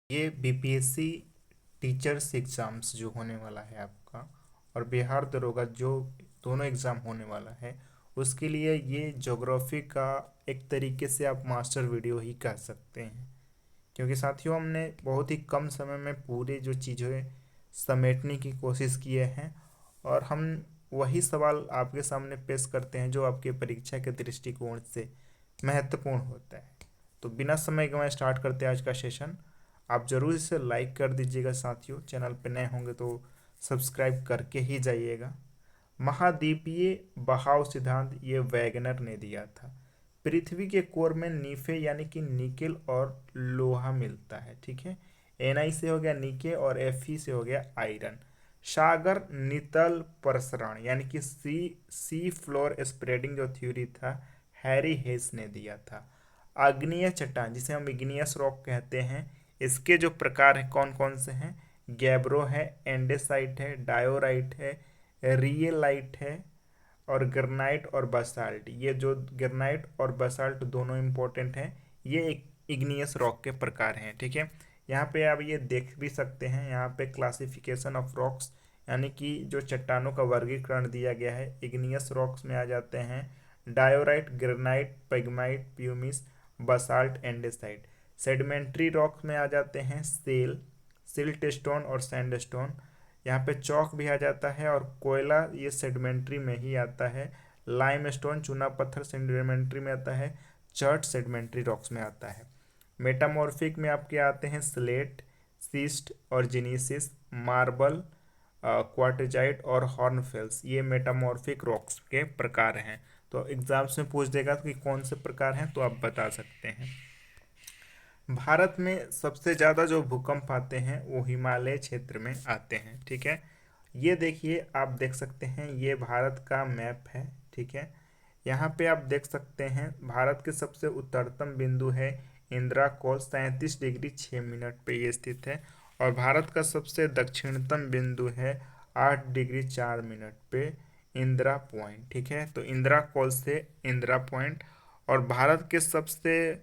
ये BPSC teachers exams जो होने वाला है आपका, और बिहार दरोगा जो दोनों एग्ज़ाम होने वाला है, उसके लिए ये ज्योग्राफी का एक तरीके से आप मास्टर वीडियो ही कह सकते हैं। क्योंकि साथियों, हमने बहुत ही कम समय में पूरे जो चीज़ें समेटने की कोशिश किए हैं, और हम वही सवाल आपके सामने पेश करते हैं जो आपके परीक्षा के दृष्टिकोण से महत्वपूर्ण होता है। तो बिना समय गंवाए स्टार्ट करते हैं आज का सेशन। आप ज़रूर इसे लाइक कर दीजिएगा साथियों, चैनल पे नए होंगे तो सब्सक्राइब करके ही जाइएगा। महाद्वीपीय बहाव सिद्धांत ये वैगनर ने दिया था। पृथ्वी के कोर में नीफे यानी कि निकेल और लोहा मिलता है, ठीक है। एनआई से हो गया निके और एफई से हो गया आयरन। सागर नितल प्रसरण यानी कि सी फ्लोर स्प्रेडिंग जो थ्योरी था, हैरी हेस ने दिया था। आग्नेय चट्टान जिसे हम इग्नियस रॉक कहते हैं, इसके जो प्रकार हैं कौन कौन से हैं? गैब्रो है, एंडेसाइट है, डायोराइट है, रियलाइट है, और ग्रेनाइट और बसाल्ट। ये जो ग्रेनाइट और बसाल्ट दोनों इंपॉर्टेंट हैं, ये एक इग्नियस रॉक के प्रकार हैं, ठीक है। यहाँ पे आप ये देख भी सकते हैं, यहाँ पे क्लासिफिकेशन ऑफ रॉक्स यानी कि जो चट्टानों का वर्गीकरण दिया गया है, इग्नियस रॉक्स में आ जाते हैं diorite, granite, pegmatite, pumice, basalt, andesite. Sedimentary rocks में आ जाते हैं सिल्टस्टोन और सैंडस्टोन। यहाँ पे चौक भी आ जाता है, और कोयला ये सेडिमेंट्री में ही आता है। लाइमस्टोन चूना पत्थर सेडिमेंट्री में आता है। चर्ट सेडिमेंट्री रॉक्स में आता है। मेटामॉर्फिक में आपके आते हैं स्लेट, सीस्ट और जिनीसिस, मार्बल, क्वार्टजाइट और हॉर्नफेल्स। ये मेटामॉर्फिक रॉक्स के प्रकार हैं। तो एग्जाम्स में पूछ देगा कि कौन से प्रकार हैं, तो आप बता सकते हैं। भारत में सबसे ज़्यादा जो भूकंप आते हैं वो हिमालय क्षेत्र में आते हैं, ठीक है। ये देखिए, आप देख सकते हैं, ये भारत का मैप है, ठीक है। यहाँ पे आप देख सकते हैं भारत के सबसे उत्तरतम बिंदु है इंदिरा कॉल, 37 डिग्री 6 मिनट पे ये स्थित है। और भारत का सबसे दक्षिणतम बिंदु है 8 डिग्री 4 मिनट पे इंदिरा पॉइंट, ठीक है। तो इंदिरा कॉल से इंदिरा पॉइंट। और भारत के सबसे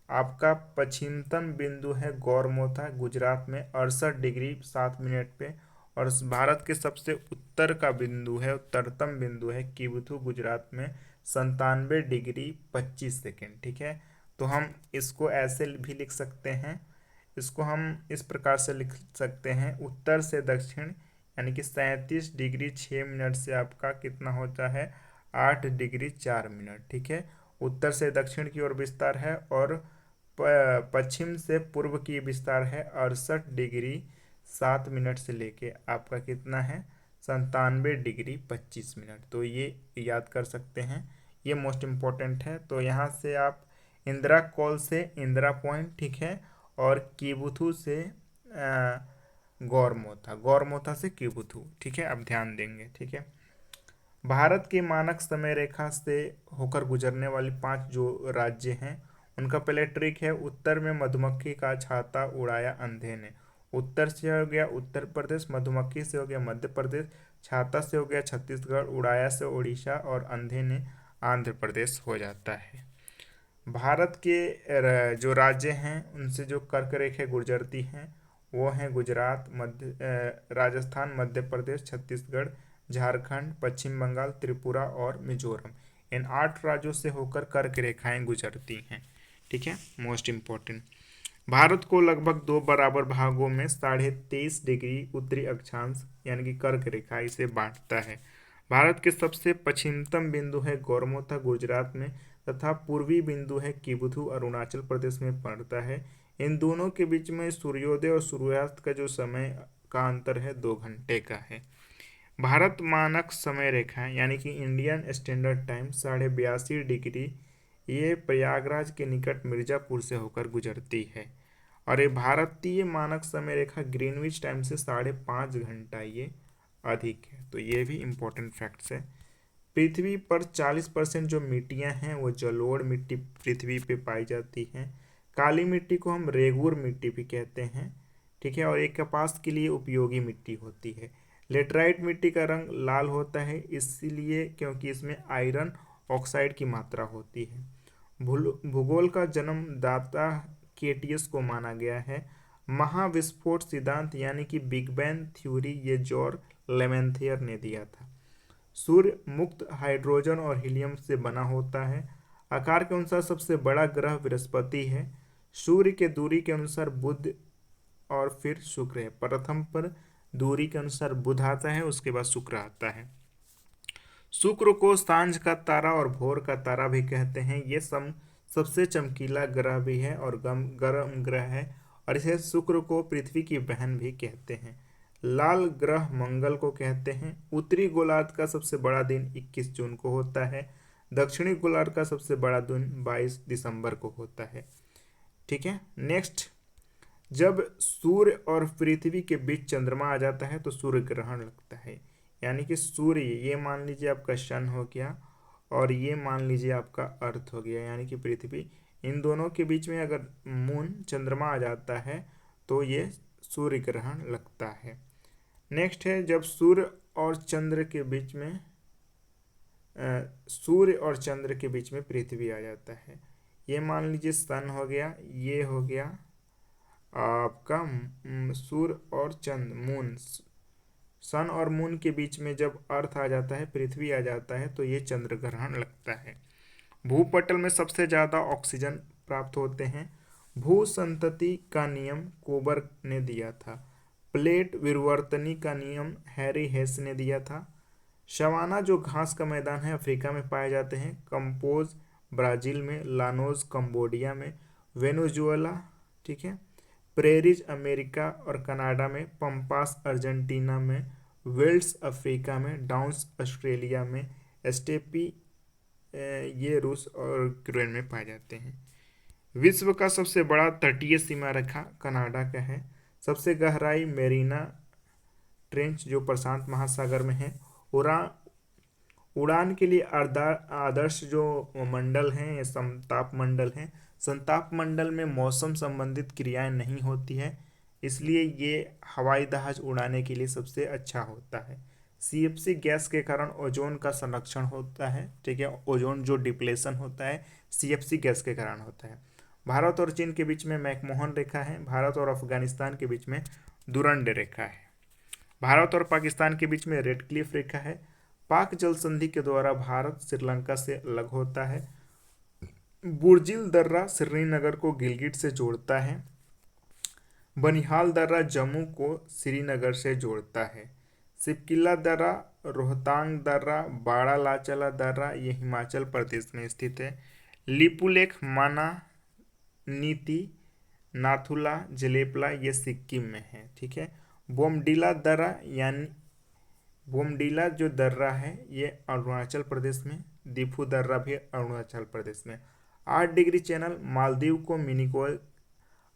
आपका पश्चिमतम बिंदु है गौरमोथा गुजरात में 68 डिग्री 7 मिनट पे। और भारत के सबसे उत्तर का बिंदु है, उत्तरतम बिंदु है किबुथु गुजरात में 97 डिग्री 25 सेकेंड, ठीक है। तो हम इसको ऐसे भी लिख सकते हैं, इसको हम इस प्रकार से लिख सकते हैं, उत्तर से दक्षिण यानी कि 37 डिग्री 6 मिनट से आपका कितना होता है 8 डिग्री 4 मिनट, ठीक है। उत्तर से दक्षिण की ओर विस्तार है, और पश्चिम से पूर्व की विस्तार है 68 डिग्री 7 मिनट से लेके आपका कितना है 97 डिग्री 25 मिनट। तो ये याद कर सकते हैं, ये मोस्ट इम्पोर्टेंट है। तो यहाँ से आप इंदिरा कॉल से इंदिरा पॉइंट, ठीक है, और कीबुथु से गौरमोथा, गौरमोथा से कीबुथु, ठीक है, आप ध्यान देंगे, ठीक है। भारत की मानक समय रेखा से होकर गुजरने वाली 5 जो राज्य हैं, उनका पहले ट्रिक है, उत्तर में मधुमक्खी का छाता उड़ाया अंधे ने। उत्तर से हो गया उत्तर प्रदेश, मधुमक्खी से हो गया मध्य प्रदेश, छाता से हो गया छत्तीसगढ़, उड़ाया से उड़ीसा, और अंधे ने आंध्र प्रदेश हो जाता है। भारत के जो राज्य हैं उनसे जो कर्क रेखाएं गुजरती हैं वो हैं गुजरात, राजस्थान, मध्य प्रदेश, छत्तीसगढ़, झारखंड, पश्चिम बंगाल, त्रिपुरा और मिजोरम। इन 8 राज्यों से होकर कर्क रेखाएं गुजरती हैं, ठीक है, मोस्ट इम्पोर्टेंट। भारत को लगभग 2 बराबर भागों में 23.5 डिग्री उत्तरी अक्षांश यानी कि कर्क रेखा इसे बांटता है। भारत के सबसे पश्चिमतम बिंदु है गौरमोथा गुजरात में, तथा पूर्वी बिंदु है किबुथु अरुणाचल प्रदेश में पड़ता है। इन दोनों के बीच में सूर्योदय और सूर्यास्त का जो समय का अंतर है 2 घंटे का है। भारत मानक समय रेखा यानी कि इंडियन स्टैंडर्ड टाइम 82.5 डिग्री ये प्रयागराज के निकट मिर्जापुर से होकर गुजरती है। और ये भारतीय मानक समय रेखा ग्रीनविच टाइम से 5.5 घंटा ये अधिक है। तो ये भी इम्पोर्टेंट फैक्ट्स है। पृथ्वी पर 40% जो मिट्टियां हैं वो जलोढ़ मिट्टी पृथ्वी पे पाई जाती हैं। काली मिट्टी को हम रेगूर मिट्टी भी कहते हैं, ठीक है, और एक कपास के लिए उपयोगी मिट्टी होती है। लेटराइट मिट्टी का रंग लाल होता है इसलिए क्योंकि इसमें आयरन ऑक्साइड की मात्रा होती है। भूगोल का जन्मदाता केटियस को माना गया है। महाविस्फोट सिद्धांत यानी कि बिग बैंग थ्योरी ये जॉर्ज लेमेंथियर ने दिया था। सूर्य मुक्त हाइड्रोजन और हीलियम से बना होता है। आकार के अनुसार सबसे बड़ा ग्रह बृहस्पति है। सूर्य के दूरी के अनुसार बुध और फिर शुक्र है। प्रथम पर दूरी के अनुसार बुध आता है, उसके बाद शुक्र आता है। शुक्र को सांझ का तारा और भोर का तारा भी कहते हैं। ये सबसे चमकीला ग्रह भी है और गर्म ग्रह है, और इसे शुक्र को पृथ्वी की बहन भी कहते हैं। लाल ग्रह मंगल को कहते हैं। उत्तरी गोलार्ध का सबसे बड़ा दिन 21 जून को होता है। दक्षिणी गोलार्ध का सबसे बड़ा दिन 22 दिसंबर को होता है। ठीक है, नेक्स्ट, जब सूर्य और पृथ्वी के बीच चंद्रमा आ जाता है तो सूर्य ग्रहण लगता है। यानी कि सूर्य, ये मान लीजिए आपका सन हो गया, और ये मान लीजिए आपका अर्थ हो गया यानी कि पृथ्वी, इन दोनों के बीच में अगर मून चंद्रमा आ जाता है तो ये सूर्य ग्रहण लगता है। नेक्स्ट है, जब सूर्य और चंद्र के बीच में पृथ्वी आ जाता है। ये मान लीजिए सन हो गया, ये हो गया आपका सूर्य और चंद्र, मून। सन और मून के बीच में जब अर्थ आ जाता है, पृथ्वी आ जाता है, तो ये चंद्र ग्रहण लगता है। भूपटल में सबसे ज़्यादा ऑक्सीजन प्राप्त होते हैं। भू संतति का नियम कोबर ने दिया था। प्लेट विवर्तनी का नियम हैरी हेस ने दिया था। शवाना जो घास का मैदान है अफ्रीका में पाए जाते हैं। कंपोज ब्राज़ील में, लानोज कंबोडिया में, वेनेजुएला, ठीक है, प्रेरीज अमेरिका और कनाडा में, पंपास अर्जेंटीना में, वेल्स अफ्रीका में, डाउन्स ऑस्ट्रेलिया में, स्टेपी ये रूस और यूक्रेन में पाए जाते हैं। विश्व का सबसे बड़ा तटीय सीमा रेखा कनाडा का है। सबसे गहराई मेरीना ट्रेंच जो प्रशांत महासागर में है। उड़ान के लिए आदर्श जो मंडल हैं ये समताप मंडल हैं। संताप मंडल में मौसम संबंधित क्रियाएं नहीं होती है, इसलिए ये हवाई जहाज उड़ाने के लिए सबसे अच्छा होता है। सीएफसी गैस के कारण ओजोन का संरक्षण होता है। ठीक है, ओजोन जो डिप्लेशन होता है सीएफसी गैस के कारण होता है। भारत और चीन के बीच में मैकमोहन रेखा है। भारत और अफगानिस्तान के बीच में दुरंड रेखा है। भारत और पाकिस्तान के बीच में रेड क्लिफ रेखा है। पाक जल संधि के द्वारा भारत श्रीलंका से अलग होता है। बुर्जिल दर्रा श्रीनगर को गिलगिट से जोड़ता है। बनिहाल दर्रा जम्मू को श्रीनगर से जोड़ता है। सिपकिला दर्रा, रोहतांग दर्रा, बाड़ालाचला दर्रा ये हिमाचल प्रदेश में स्थित है। लिपुलेख, माना, नीति, नाथुला, जलेपला ये सिक्किम में है। ठीक है, बोमडीला दर्रा यानी बोमडीला जो दर्रा है ये अरुणाचल प्रदेश में। दीफू दर्रा भी अरुणाचल प्रदेश में। 8 डिग्री चैनल मालदीव को मिनिको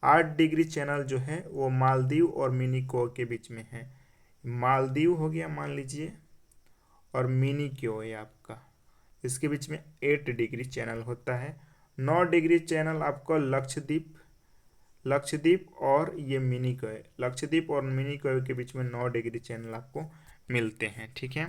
8 डिग्री चैनल जो है वो मालदीव और मिनिको के बीच में है। मालदीव हो गया मान लीजिए, और मिनिको है आपका, इसके बीच में 8 डिग्री चैनल होता है। 9 डिग्री चैनल आपको लक्षद्वीप और ये मिनिको है। लक्षद्वीप और मिनिको के बीच में 9 डिग्री चैनल आपको मिलते हैं। ठीक है,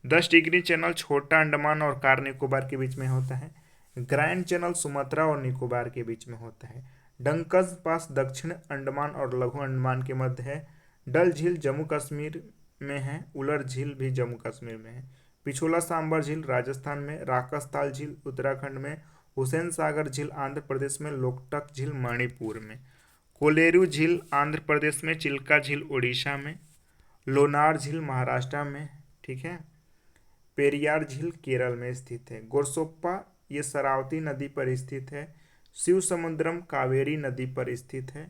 10 डिग्री चैनल छोटा अंडमान और कार निकोबार के बीच में होता है। ग्रैंड चैनल सुमात्रा और निकोबार के बीच में होता है। डंकस पास दक्षिण अंडमान और लघु अंडमान के मध्य है। डल झील जम्मू कश्मीर में है। उलर झील भी जम्मू कश्मीर में है। पिछोला सांबर झील राजस्थान में। राकसताल झील उत्तराखंड में। हुसैन सागर झील आंध्र प्रदेश में। लोकटक झील मणिपुर में। कोलेरू झील आंध्र प्रदेश में। चिल्का झील उड़ीसा में। लोनार झील महाराष्ट्र में। ठीक है, पेरियार झील केरल में स्थित है। गोरसोप्पा ये शरावती नदी पर स्थित है। शिव समुद्रम कावेरी नदी पर स्थित है।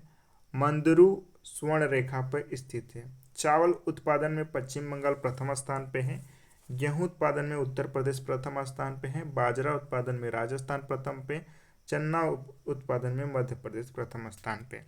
मंदरू स्वर्ण रेखा पर स्थित है। चावल उत्पादन में पश्चिम बंगाल प्रथम स्थान पे है। गेहूं उत्पादन में उत्तर प्रदेश प्रथम स्थान पे है। बाजरा उत्पादन में राजस्थान प्रथम पे। चन्ना उत्पादन में मध्य प्रदेश प्रथम स्थान पे।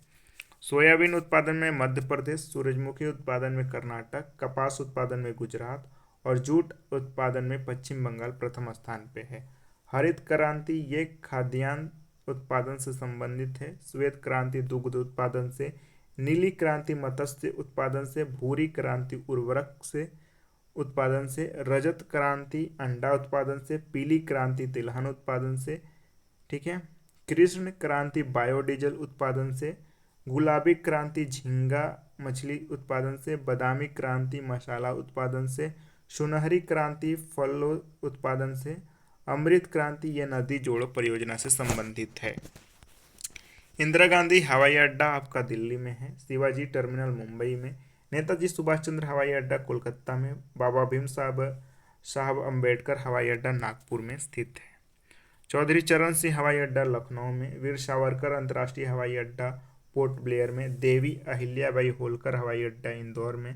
सोयाबीन उत्पादन में मध्य प्रदेश। सूरजमुखी उत्पादन में कर्नाटक। कपास उत्पादन में गुजरात और जूट उत्पादन में पश्चिम बंगाल प्रथम स्थान पे है। हरित क्रांति ये खाद्यान्न उत्पादन से संबंधित है। श्वेत क्रांति दुग्ध उत्पादन से। नीली क्रांति मत्स्य उत्पादन से। भूरी क्रांति उर्वरक से उत्पादन से। रजत क्रांति अंडा उत्पादन से। पीली क्रांति तिलहन उत्पादन से। ठीक है, कृष्ण क्रांति बायोडीजल उत्पादन से। गुलाबी क्रांति झींगा मछली उत्पादन से, बादामी क्रांति मसाला उत्पादन से, सुनहरी क्रांति फल उत्पादन से, अमृत क्रांति ये नदी जोड़ो परियोजना से संबंधित है। इंदिरा गांधी हवाई अड्डा आपका दिल्ली में है, शिवाजी टर्मिनल मुंबई में, नेताजी सुभाष चंद्र हवाई अड्डा कोलकाता में, बाबा भीम साहब अम्बेडकर हवाई अड्डा नागपुर में स्थित है। चौधरी चरण सिंह हवाई अड्डा लखनऊ में, वीर सावरकर अंतर्राष्ट्रीय हवाई अड्डा पोर्ट ब्लेयर में, देवी अहिल्याबाई होलकर हवाई अड्डा इंदौर में,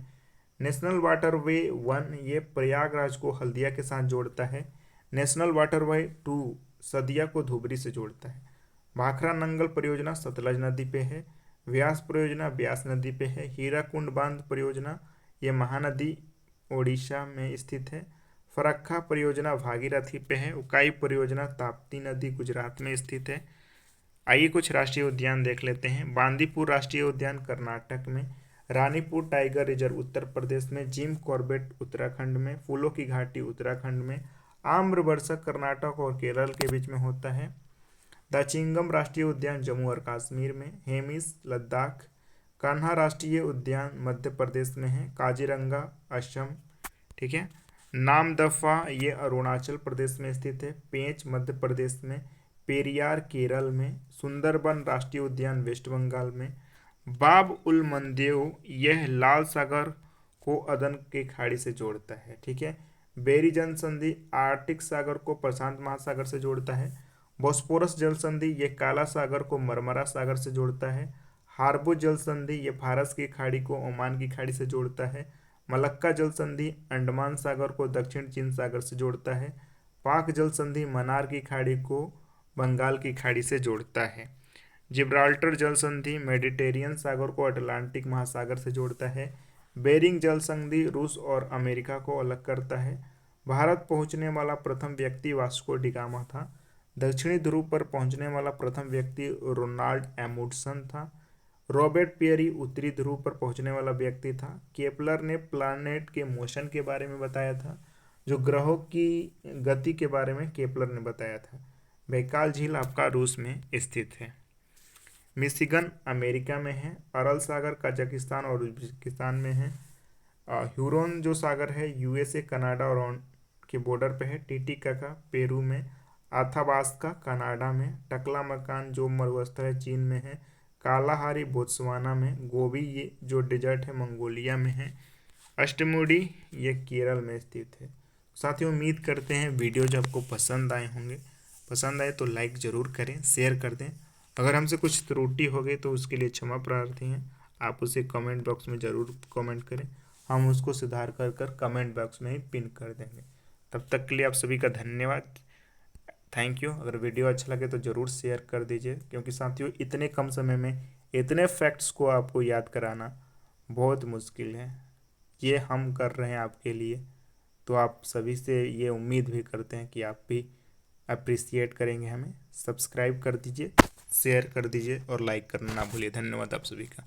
नेशनल वाटरवे 1 ये प्रयागराज को हल्दिया के साथ जोड़ता है, नेशनल वाटरवे 2 सदिया को धुबरी से जोड़ता है। भाखरा नंगल परियोजना सतलज नदी पे है, व्यास परियोजना ब्यास नदी पे है, हीराकुंड बांध परियोजना ये महानदी ओडिशा में स्थित है, फरक्का परियोजना भागीरथी पे है, उकाई परियोजना ताप्ती नदी गुजरात में स्थित है। आइए कुछ राष्ट्रीय उद्यान देख लेते हैं। बांदीपुर राष्ट्रीय उद्यान कर्नाटक में, रानीपुर टाइगर रिजर्व उत्तर प्रदेश में, जिम कॉर्बेट उत्तराखंड में, फूलों की घाटी उत्तराखंड में, आम्रवर्षा कर्नाटक और केरल के बीच में होता है। दाचिंगम राष्ट्रीय उद्यान जम्मू और कश्मीर में, हेमिस लद्दाख, कान्हा राष्ट्रीय उद्यान मध्य प्रदेश में है, काजीरंगा असम, ठीक है, नामदफा ये अरुणाचल प्रदेश में स्थित है, पेंच मध्य प्रदेश में, पेरियार केरल में, सुंदरबन राष्ट्रीय उद्यान वेस्ट बंगाल में, बाब उल मंदेव यह लाल सागर को अदन के खाड़ी से जोड़ता है, ठीक है। बेरी जल संधि आर्कटिक सागर को प्रशांत महासागर से जोड़ता है। बॉस्फोरस जल संधि ये काला सागर को मरमरा सागर से जोड़ता है। हार्बो जल संधि ये फारस की खाड़ी को ओमान की खाड़ी से जोड़ता है। मलक्का जल संधि अंडमान सागर को दक्षिण चीन सागर से जोड़ता है। पाक जल संधि मन्नार की खाड़ी को बंगाल की खाड़ी से जोड़ता है। जिब्राल्टर जल संधि मेडिटेरियन सागर को अटलांटिक महासागर से जोड़ता है। बेरिंग जल संधि रूस और अमेरिका को अलग करता है। भारत पहुंचने वाला प्रथम व्यक्ति वास्को डिगामा था। दक्षिणी ध्रुव पर पहुंचने वाला प्रथम व्यक्ति रोनाल्ड एमुंडसन था। रॉबर्ट पियरी उत्तरी ध्रुव पर पहुंचने वाला व्यक्ति था। केपलर ने प्लैनेट के मोशन के बारे में बताया था। जो ग्रहों की गति के बारे में केपलर ने बताया था। बैकाल झील आपका रूस में स्थित है। मिशिगन अमेरिका में है। अरल सागर कजाकिस्तान और उज्बेकिस्तान में है। ह्यूरोन जो सागर है यूएसए कनाडा और के बॉर्डर पे है। टिटिकाका पेरू में। आथाबास्का कनाडा में। टकला मकान जो मरुस्थल है चीन में है। कालाहारी बोत्सवाना में। गोबी ये जो डेजर्ट है मंगोलिया में है। अष्टमुडी ये केरल में स्थित है। साथियों उम्मीद करते हैं वीडियो जब आपको पसंद आए होंगे। पसंद आए तो लाइक ज़रूर करें, शेयर कर दें। अगर हमसे कुछ त्रुटि हो गई तो उसके लिए क्षमा प्रार्थी हैं। आप उसे कमेंट बॉक्स में ज़रूर कमेंट करें, हम उसको सुधार कर कमेंट बॉक्स में ही पिन कर देंगे। तब तक के लिए आप सभी का धन्यवाद, थैंक यू। अगर वीडियो अच्छा लगे तो ज़रूर शेयर कर दीजिए, क्योंकि साथियों इतने कम समय में इतने फैक्ट्स को आपको याद कराना बहुत मुश्किल है। ये हम कर रहे हैं आपके लिए, तो आप सभी से ये उम्मीद भी करते हैं कि आप भी अप्रिसिएट करेंगे हमें। सब्सक्राइब कर दीजिए, शेयर कर दीजिए और लाइक करना ना भूलिए। धन्यवाद आप सभी का।